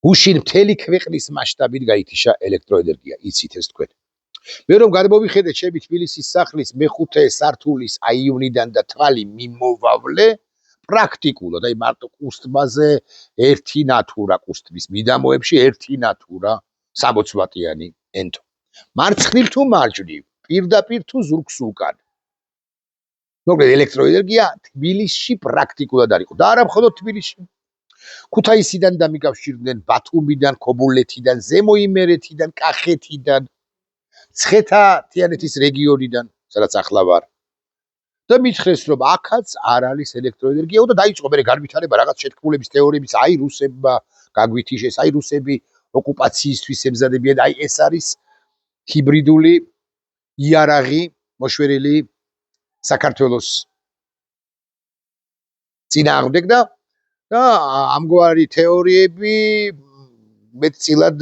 გუშინ მთელი ქვეყნის მასშტაბით გაითიშა ელექტროენერგია, იცით ეს თქვენ. მე რომ გადმოვიხედეთ ჩემი თბილისის სახლის მეხუთე სართულის აივნიდან და თვალი მიმოვავლე, პრაქტიკულად, აი მარტო კუსტბაზე 1 ნათურა კუსტბის მიდამოებში 1 ნათურა 60 ვატიანი ენთო. მარცხნივ თუ მარჯვნივ, პირდაპირ თუ ზურგს უკან. მოკლედ ელექტროენერგია თბილისში პრაქტიკულად არ იყო და არა მხოლოდ თბილისში. ქუთაისიდან დამიკავშირდნენ ბათუმიდან, ქობულეთიდან, ზემო იმერეთიდან, კახეთიდან, ცხეთა-თიანეთის რეგიონიდან, სადაც ახლა ვარ. და მითხრეს რომ აქაც არ არის ელექტროენერგია და დაიწყო მე განვითარება რაღაც შეთქმულების თეორიების, აი რუსებმა გაგვითიშეს, აი რუსები ოკუპაციისთვის ემზადებიან, აი ეს არის ჰიბრიდული იარაღი მოშვერილი საქართველოს წინააღმდეგ და ამგვარი თეორიები მეტწილად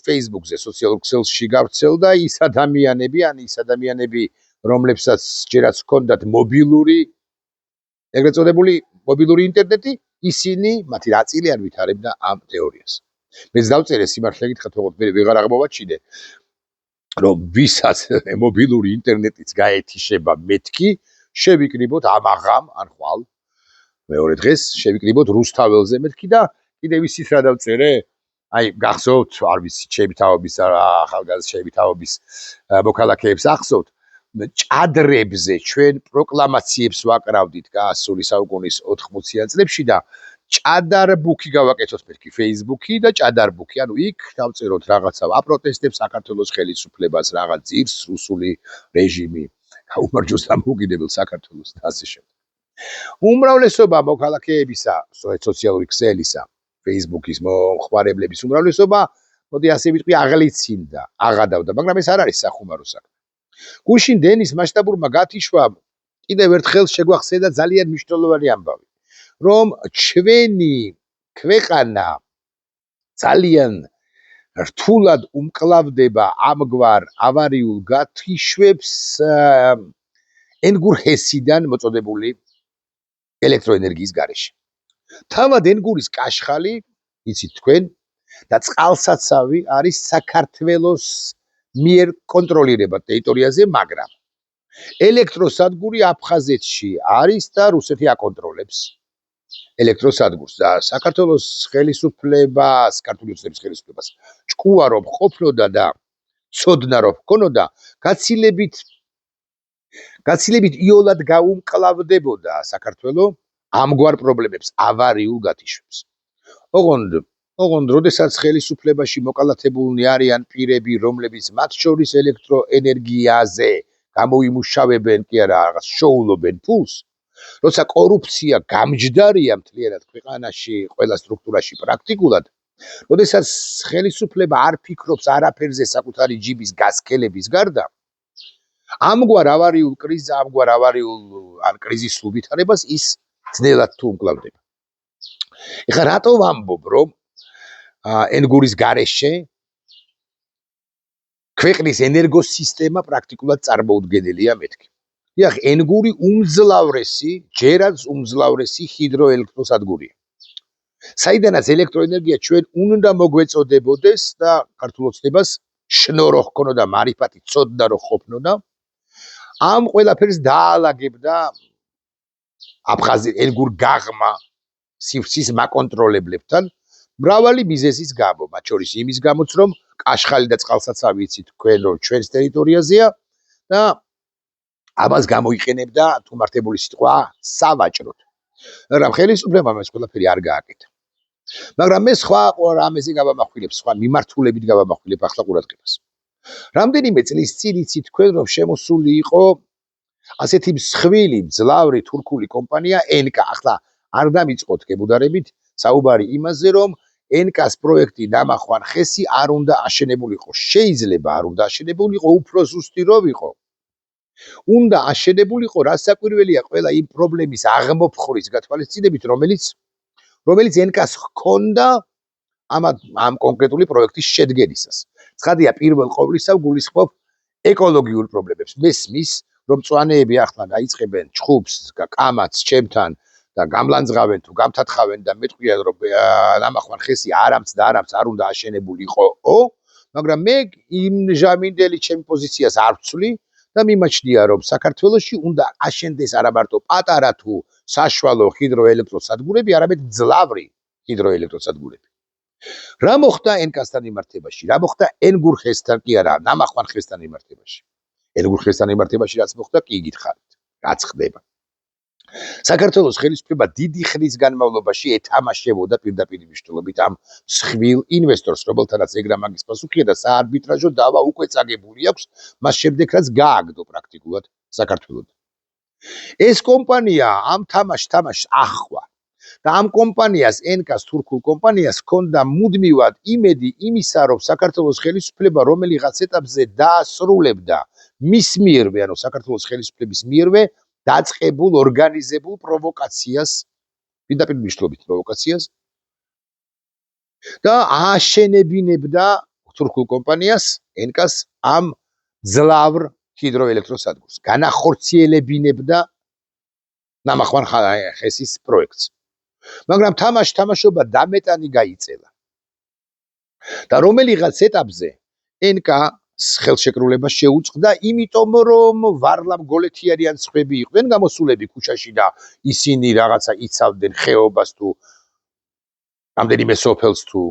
Facebook-ზე, სოციალურ ქსელში გავრცელდა ის ადამიანები, რომლებსაც ჯერაც ჰქონდათ მობილური, ეგრეთ წოდებული მობილური ინტერნეტი, ისინი მათი ნაწილი არ ვითარებდა ამ თეორიას. მეც დავწერე სიმართლე გითხრათ, თქო მე ვეღარ აღმოვაჩინე, რომ ვისაც მობილური ინტერნეტიც გაეთიშება მეთქი, შევიკრიბოთ ამაღამ ან ხვალ მეორე დღეს შევიკრიბოთ რუსთაველზე მეთქი და კიდევ ისიც რა დავწერე, აი გახსოვთ, არ ვიცი, ჩემი თაობის ახალგაზრდების თაობის მოქალაქეებს ახსოვთ, ჭადრებზე ჩვენ პროკლამაციებს ვაკრავდით გასული საუკუნის 80-იან წლებში და ჭადარბუქი გავაკეთოთ მეთქი Facebook-ი და ჭადარბუქი, ანუ იქ დავწეროთ რაღაცა აპროტესტებს საქართველოს ხელისუფლებას, რაღაც ძირს რუსული რეჟიმი გაუმარჯოს დამოუკიდებელ საქართველოს და ასე შემდეგ. უმრავლესობა მოქალაქეებისა, სოციალური ქსელისა, Facebook-ის მოხმარებლების უმრავლესობა, მოდი ასე ვიტყვი, აღლიცინდა, აღადავდა, მაგრამ ეს არ არის სახუმარო საქმე. გუშინ დენის მასშტაბურმა გათიშვა კიდევ ერთხელ შეგვახსენდა ძალიან მნიშვნელოვანი ამბავი, რომ ჩვენი ქვეყანა ძალიან რთულად უმკლავდება ამგვარ ავარიულ გათიშვებს ენგურ-ჰესიდან მოწოდებული ელექტროენერგიის გარეშე. თავად ენგურის კაშხალი, იცით თქვენ, და წყალსაცავი არის საქართველოს მიერ კონტროლირება ტერიტორიაზე, მაგრამ ელექტროსადგური აფხაზეთში არის და რუსეთი აკონტროლებს ელექტროსადგურს და საქართველოს ხელისუფლებას, ქართული ოცნების ხელისუფლებას ჭკუა რომ ყოფნოდა და ცოდნა რომ ჰქონოდა, გაცილებით იოლად გაუმკლავდებოდა საქართველო ამგვარ პრობლემებს, ავარიულ გათიშვებს. ოღონდ, როდესაც ხელისუფლებაში მოკალათებულნი არიან პირები, რომლებიც მათ შორის ელექტროენერგიაზე გამოიმუშავებენ, კი არა, რაღაც შოულობენ ფულს, როცა კორუფცია გამჯდარია მთლიანად ქვეყანაში, ყველა სტრუქტურაში პრაქტიკულად, როდესაც ხელისუფლება არ ფიქრობს არაფერზე საკუთარი ჯიბის გასქელების გარდა, ამგვარ ავარიულ კრიზისულ ვითარებას ის ძნელად თუ უმკლავდება. ეხლა რატო ვამბობ, რომ ენგურის გარეშე ქვეყნის ენერგოსისტემა პრაქტიკულად წარმოუდგენელია მეთქი. დიახ, ენგური ჯერაც უმძლავრესი ჰიდროელექტროსადგურია. საიდანაც ელექტროენერგია ჩვენ უნდა მოგვეწოდებოდეს და ქართულ ოცნებას შნორო ჰქონოდა, მარიფათი ცოდნა რო ყოფნოდა, ამ ყველაფერს დაალაგებდა ენგურ გაღმა სივრცის მაკონტროლებლებთან მრავალი მიზეზის გამო, მათ შორის იმის გამოც, რომ კაშხალი და წყალსაცავი იცით თქვენ, რომ ჩვენს ტერიტორიაზეა და ამას გამოიყენებდა თუ მართებული სიტყვა სავაჭროდ. მაგრამ ხელისუფლებამ ეს ყველაფერი არ გააკეთა. მაგრამ მე სხვა რამეზე გავამახვილებ, სხვა მიმართულებით გავამახვილებ ახლა ყურადღებას. რამდენიმე წლის წინ იცით თქვენ, რომ შემოსული იყო ასეთი მსხვილი, მძლავრი თურქული კომპანია ენკა. ახლა არ დამიწყოთ გებუდარებით საუბარი იმაზე, რომ ენკას პროექტი ნამახვან ხესი არ უნდა აშენებულიყო. შეიძლება არ უნდა აშენებულიყო, უფრო ზუსტი რო ვიყო. უნდა აშენებულიყო, რასაკვირველია, ყველა იმ პრობლემის აღმოფხვრის გათვალისწინებით, რომელიც ენკას ჰქონდა ამ კონკრეტული პროექტის შედგენისას. ცხადია, პირველ ყოვლისა გულისხმობ ეკოლოგიურ პრობლემებს. მესმის, რომ მწვანეები ახლა დაიწყებენ ჩხუბს, კამათს, ჩემთან და გამლანძღავენ თუ გამთათხავენ და მეტყვიან რომ ნამახვან ხესი არამც არ უნდა აშენებულიყო, მაგრამ მე იმ ჟამინდელი ჩემ პოზიციას არ ვცვლი და მიმაჩნია რომ საქართველოში უნდა აშენდეს არა მარტო პატარა თუ საშუალო ჰიდროელექტროსადგურები, არამედ ძლავრი ჰიდროელექტროსადგურები. რა მოხდა ენკასთან მიმართებაში? რა მოხდა ენგურხესთან კი არა, ნამახვან ხესთან მიმართებაში? ენგურხესთან მიმართებაში რაც მოხდა, კი გითხარით, რაც ხდება. საქართველოს ხელისუფლება დიდი ხნის განმავლობაში ეთამაშებოდა პირდაპირ მნიშვნელობით ამ მსხვილ ინვესტორს, რომელთანაც ეგრამაგის პასუხია და საარბიტრაჟო დავა უკვე წაგებული აქვს, მას შემდეგ რაც გააგდო პრაქტიკულად საქართველოს. ეს კომპანია ამ თამაშს ახვა და ამ კომპანიას, ენკას თურქულ კომპანიას ჰქონდა მუდმივად იმედი იმისა, რომ საქართველოს ხელისუფლება რომელიღაც ეტაპზე დაასრულებდა მის მიერვე, ანუ საქართველოს ხელისუფლების მიერვე დაწყებულ ორგანიზებულ პროვოკაციას, პირდაპირ მნიშვნელობით პროვოკაციას და აშენებინებდა თურქულ კომპანიას, ენკას ამ ძლავრ ჰიდროელექტროსადგურს, განახორციელებინებდა ნამახვან ხესის პროექტს. მაგრამ თამაშობა დამეტანი გაიწელა. და რომელიღაც ეტაპზე ენკა ხელშეკრულება შეუწყდა, იმიტომ რომ ვარლამ გოლეთიანიან სხვები იყვნენ გამოსულები ქუჩაში და ისინი რაღაცა იცავდნენ ხეობას თუ რამდენიმე სოფელს თუ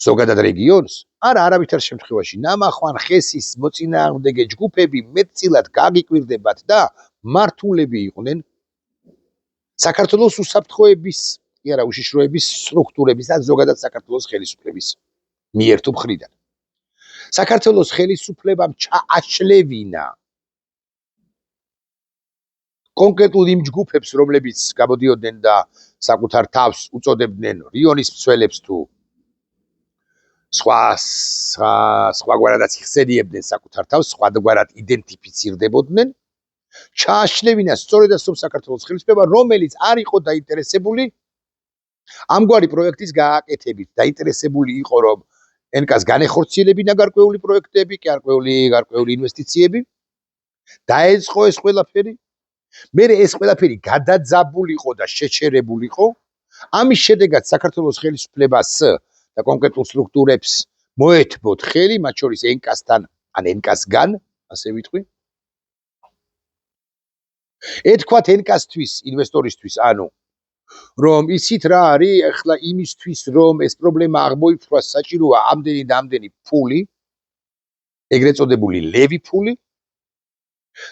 ზოგადად რეგიონს, არავითარ შემთხვევაში ნამახვან ხესის მოწინააღმდეგე ჯგუფები მეტწილად გაგიკვირდებათ და მართულები იყვნენ საქართველოს უსაფრთხოების, კი არა, უშიშროების სტრუქტურების და ზოგადად საქართველოს ხელისუფლების მიერ თუ მხრიდან. საქართველოს ხელისუფლებამ ჩააშლევინა კონკრეტულ იმ ჯგუფებს, რომლებიც გამოდიოდნენ და საკუთარ თავს უწოდებდნენ რიონის მცველებს თუ სხვაგვარადაც იხსენიებდნენ საკუთარ თავს, სხვაგვარად იდენტიფიცირდებოდნენ, ჩააშლევინა სწორედ ასო საქართველოს ხელისუფლება, რომელიც არ იყო დაინტერესებული ამგვარი პროექტის გააკეთებით, დაინტერესებული იყო რომ ენკას განეხორციელებინა გარკვეული პროექტები, კი გარკვეული ინვესტიციები, დაეწყო ეს ყველაფერი. მერე ეს ყველაფერი გადაძაბულიყო და შეჩერებულიყო. ამის შედეგად საქართველოს ხელისუფლებას და კონკრეტულ სტრუქტურებს მოეთბოთ ხელი, მათ შორის ენკასთან, ან ენკასგან, ასე ვიტყვი. ეთქვათ ენკასთვის, ინვესტორისთვის, ანუ რომ იცით რა არის, ახლა იმისთვის რომ ეს პრობლემა აღმოიფრქვას, საჭიროა ამდენი და ამდენი ფული, ეგრეთ წოდებული ლევი ფული.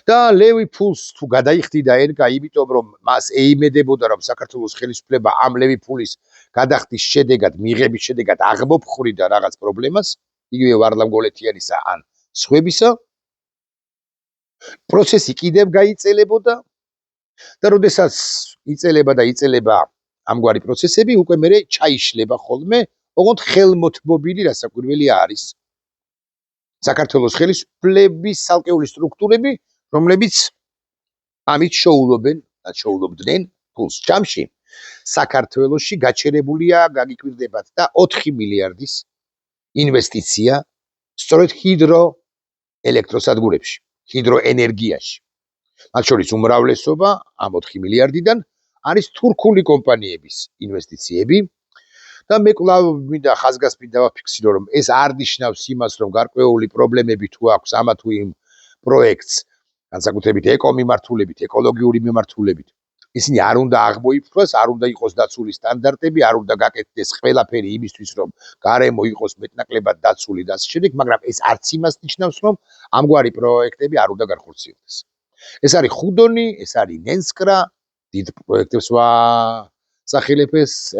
და ლევი ფულს თუ გადაიხდიდა ენკა, იმიტომ რომ მას ეიმედებოდა რომ საქართველოს ხელისუფლება ამ ლევი ფულის გადახდის შედეგად, მიღების შედეგად აღმოფხვრიდა რაღაც პრობლემას, იგივე ვარლამ გოლეთიანისა ან სხვებისა, პროცესი კიდევ გაიწელებოდა და როდესაც იწელება ამგვარი პროცესები, უკვე მერე ჩაიშლება ხოლმე, ოღონდ ხელმოთმობილი რასაკვირველი არის საქართველოს ხელისუფლების ცალკეული სტრუქტურები, რომლებიც ამით შოულობდნენ ფულს. ჯამში საქართველოში გაჩერებულია, გაგიკვირდებათ და 4 მილიარდის ინვესტიცია სწორედ ჰიდროელექტროსადგურებში, ჰიდროენერგიაში. მათ შორის უმრავლესობა ამ 4 მილიარდიდან არის თურქული კომპანიების ინვესტიციები და მე კვლავ მინდა ხაზგასმით დავაფიქსირო, რომ ეს არ ნიშნავს იმას, რომ გარკვეული პრობლემები თუ აქვს ამა თუ იმ პროექტს, განსაკუთრებით ეკომიმართულებით, ეკოლოგიური მიმართულებით, ისინი არ უნდა აღმოიფრქვას, არ უნდა იყოს დაცული სტანდარტები, არ უნდა გაკეთდეს ყველაფერი იმისთვის, რომ გარემო იყოს მეტნაკლებად დაცული და ასე შემდეგ, მაგრამ ეს არც იმას ნიშნავს, რომ ამგვარი პროექტები არ უნდა განხორციელდეს. ეს არის ხუდონი, ეს არის ნენსკრა, დიდ პროექტებს ვასახელებ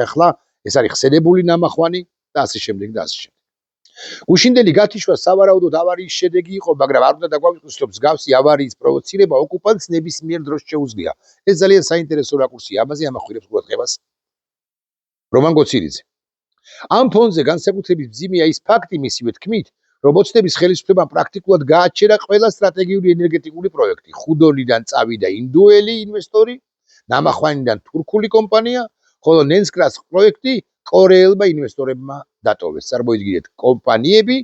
ახლა, ეს არის ხსენებული ნამახვანი და ასე შემდეგ და ასე შემდეგ. გუშინდელი გათიშვა სავარაუდოდ ავარიის შედეგი იყო, მაგრამ არ უნდა დაგვაუწყოს, რომ მსგავსი ავარიის პროვოცირება ოკუპანტს ნებისმიერ დროს შეუძლია. ეს ძალიან საინტერესო რაკურსია, ამაზე ამახვილებს ყურადღებას რომან გოცირიძე. ამ ფონზე განსაკუთრებით მძიმეა ის ფაქტი, მისივე თქმით, რომ ოცნების ხელისუფლებამ პრაქტიკულად გააჩერა ყველა სტრატეგიული ენერგეტიკული პროექტი. ხუდონიდან წავიდა ინდუელი ინვესტორი, ნამახვანიდან თურქული კომპანია, ხოლო ნენსკრას პროექტი კორეელმა ინვესტორებმა დატოვეს. წარმოიდგინეთ, კომპანიები,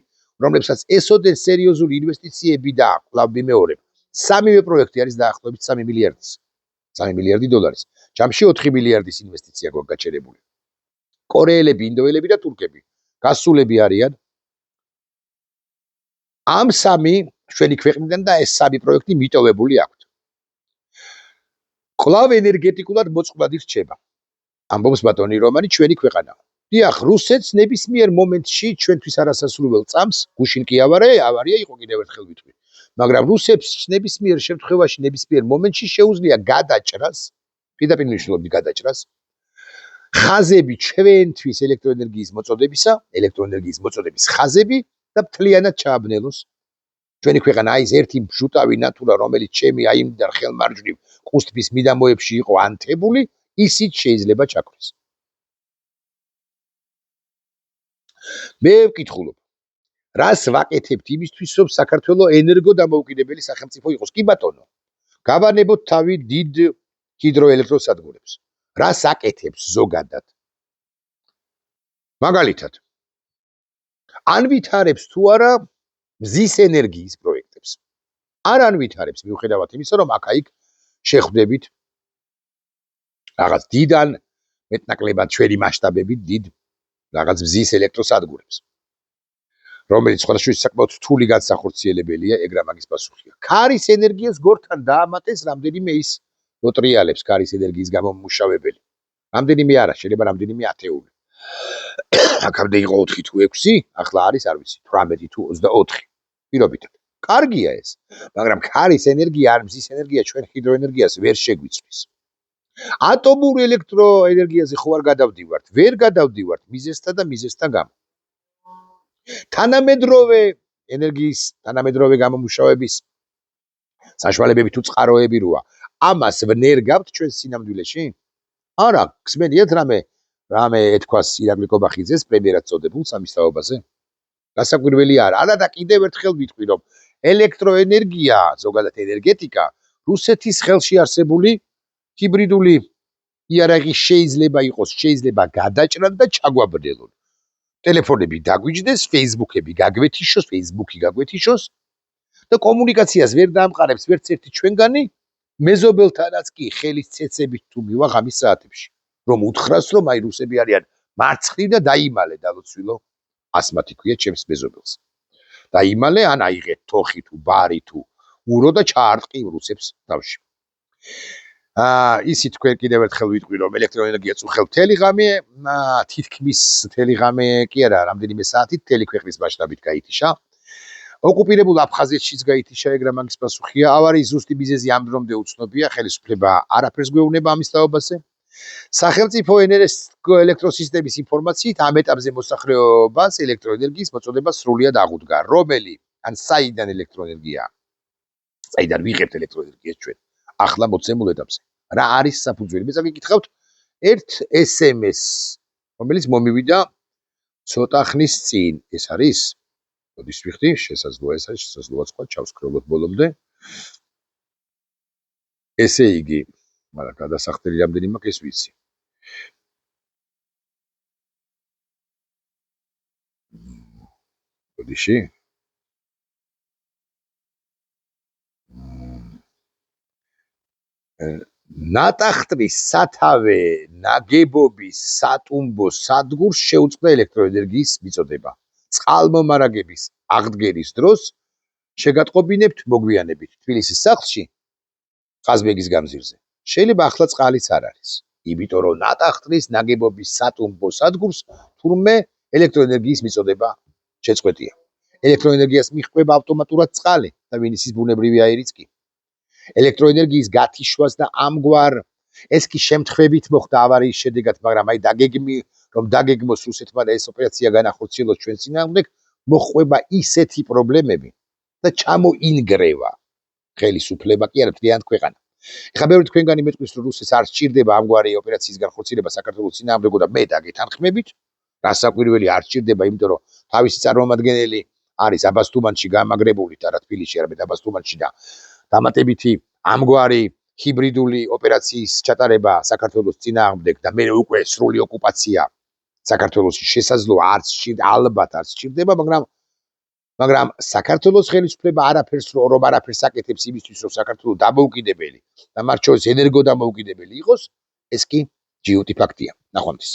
რომლებსაც ესოდენ სერიოზული ინვესტიციები და კვლავ მიმეორებ, სამივე პროექტი არის დაახლოებით 3 მილიარდის, 3 მილიარდი დოლარის. ჯამში 4 მილიარდის ინვესტიცია გვაქვს გაჩერებული. კორეელები, ინდოელები და თურქები გასულები არიან. ამ სამი ჩვენი ქვეყნიდან და ეს სამი პროექტი მიტოვებული აქვთ. კვლავ ენერგეტიკულად მოწყვლად რჩება. ამბობს ბატონი რომანი ჩვენი ქვეყანა. დიახ, რუსეთს ნებისმიერ მომენტში ჩვენთვის არასასრულელ წამს, გუშინ კი ავარია იყო კიდევ ერთხელ ვიტყვი. მაგრამ რუსებს ნებისმიერ შემთხვევაში, ნებისმიერ მომენტში შეუძლია გადაჭრას, პირდაპირ მნიშვნელობით გადაჭრას, ხაზები ჩვენთვის ელექტროენერგიის მოწოდების ხაზები და მთლიანად ჩააბნელოს. ჩვენი ქვეყანა აი ეს ერთი ბჟუტავი ნატურა, რომელიც ჩემი აი იმდან ხელმარჯვნივ ყუსტის მიდამოებში იყო ანთებული, ისიც შეიძლება ჩაქრეს. მე ვკითხულობ, რას ვაკეთებთ იმისთვის, რომ საქართველოს ენერგოდამოუკიდებელი სახელმწიფო იყოს? კი ბატონო, გავანებოთ თავი დიდ ჰიდროელექტროსადგურებს. რას აკეთებს ზოგადად? მაგალითად, ან ვითარებს თუ არა მზის ენერგიის პროექტებს. არ ანვითარებს მიუხედავად იმისა, რომ აქ-იქ შეხვდებით რაღაც დიდან მეტნაკლებად ჩვენი მასშტაბებით დიდ რაღაც მზის ელექტროსადგურებს, რომელიც სხვადასხვა საკმაოდ რთული განსახორციელებელია, ეგ რა მაგის პასუხია. ქარის ენერგიას გორთან დაამატეს რამდენიმე ის მოტრიალებს ქარის ენერგიის გამომმუშავებელი. რამდენიმე არა, შეიძლება რამდენიმე ათეული. აქამდე იყო 4 თუ 6, ახლა არის, არ ვიცი, 18 თუ 24. პირობითად. კარგია ეს, მაგრამ ქარის ენერგია არ მზის ენერგია ჩვენ ჰიდროენერგიას ვერ შეგვიწვის. ატომურ ელექტროენერგიაზე ხო არ გადავდივართ, ვერ გადავდივართ მიზესთან გამო. თანამედროვე გამომუშავების საშუალებები თუ წყაროები როა, ამას ვნერგავთ ჩვენ სინამდვილეში? არა, გსმენიათ რამე ეთქვას ირაკლი კობახიძეს პრემიერად წოდებულ სამისთაობაზე? გასაკვირველი არა და კიდევ ერთხელ ვიტყვი, რომ ელექტროენერგია, ზოგადად ენერგეტიკა, რუსეთის ხელში არსებული ჰიბრიდული იარაღი შეიძლება იყოს, შეიძლება გადაჭრან და ჩაგვაბნელონ. ტელეფონები დაგვიჯდეს, ფეისბუქი გაგვეთიშოს და კომუნიკაციას ვერ დაამყარებს ვერც ერთი ჩვენგანი, მეზობელთანაც კი ხელის ცეცებით თუ მივაღ ამის საათებში, რომ უთხრას, რომ აი რუსები არიან მარცხნივ და დაიმალე დალოცვილო, ასმათი ქვია ჩემს მეზობელს. დაიმალე ან აიღეთ თოხი თუ ბარი თუ ურო და ჩაარტყი რუსებს თავში. ისიც თქვენ კიდევ ერთხელ ვიტყვი, რომ ელექტროენერგია წუხელ მთელი ღამე, თითქმის მთელი ღამე კი არა, რამდენიმე საათით მთელი ქვეყნის მასშტაბით გაითიშა. ოკუპირებულ აფხაზეთშიც გაითიშა, ეგ რა მაგის პასუხია. ავარიის ზუსტი მიზეზი ამ დრომდე უცნობია, ხელისუფლება არაფერს გვეუბნება ამის თაობაზე. სახელმწიფო ელექტროსისტემის ინფორმაციით ამ ეტაპზე მოსახლეობას ელექტროენერგიის მოწოდება სრულიად აღუდგა. რომელი ან საიდან ელექტროენერგია? საიდან ვიღებთ ელექტროენერგიას ჩვენ? ახლა მოცემულ ეტაპზე. რა არის საფუძველი? მე წაგიკითხავთ ერთ SMS, რომელიც მომივიდა ცოტა ხნის წინ. ეს არის? მოდის ვიხდი, შესაძლოა ეს არის, შესაძლოა სხვა ჩავსკროლოთ ბოლომდე. ესე იგი, მაგრამ გადასახდელი რამდენი მაქვს ეს ვიცი. მოდიში. ნატახტრის სათავე ნაგებობის სატუმბო სადგურს შეუწყდა ელექტროენერგიის მიწოდება. წყალმომარაგების აღდგენის დროს შეგატყობინებთ მოგვიანებით თბილისის სახლში ყაზბეგის გამზირზე. შეიძლება ახლა წყალიც არ არის, იმიტომ რომ ნატახტრის ნაგებობის სატუმბო სადგურს თურმე ელექტროენერგიის მიწოდება შეწყვეტია. ელექტროენერგიას მიჰყვება ავტომატურად წყალი და ვინ იცის ბუნებრივი აირიც კი. ელექტროენერგიის გათიშვას და ამგვარ ეს კი შემთხვევით მოხდა ავარიის შედეგად, მაგრამ აი რომ დაგეგმოს რუსეთმა და ეს ოპერაცია განახორციელოს ჩვენ წინააღმდეგ, მოჰყვება ისეთი პრობლემები და ჩამოინგრევა ხელისუფლება კი არა მთლიანად ქვეყანა. ეხლა ბევრი თქვენგანი მეტყვის, რომ რუსეთს არ სჭირდება ამგვარი ოპერაციის განხორციელება საქართველოს წინააღმდეგო და მე დაგეთანხმებით, რასაკვირველი არ სჭირდება, იმიტომ რომ თავისი წარმომადგენელი არის აბასთუმანში გამაგრებული და რა თბილისში არამედ აბასთუმანში და დამატებითი ამგვარი ჰიბრიდული ოპერაციის ჩატარება საქართველოს წინააღმდეგ და მე უკვე სრული ოკუპაცია საქართველოსში შესაძლოა ალბათ არ სჭირდება, მაგრამ საქართველოს ხელისუფლება არაფერს აკეთებს იმისთვის, რომ საქართველოს დამოუკიდებელი და მათ შორის ენერგოდამოუკიდებელი იყოს, ეს კი ჯიუტი ფაქტია. ნახვამდის.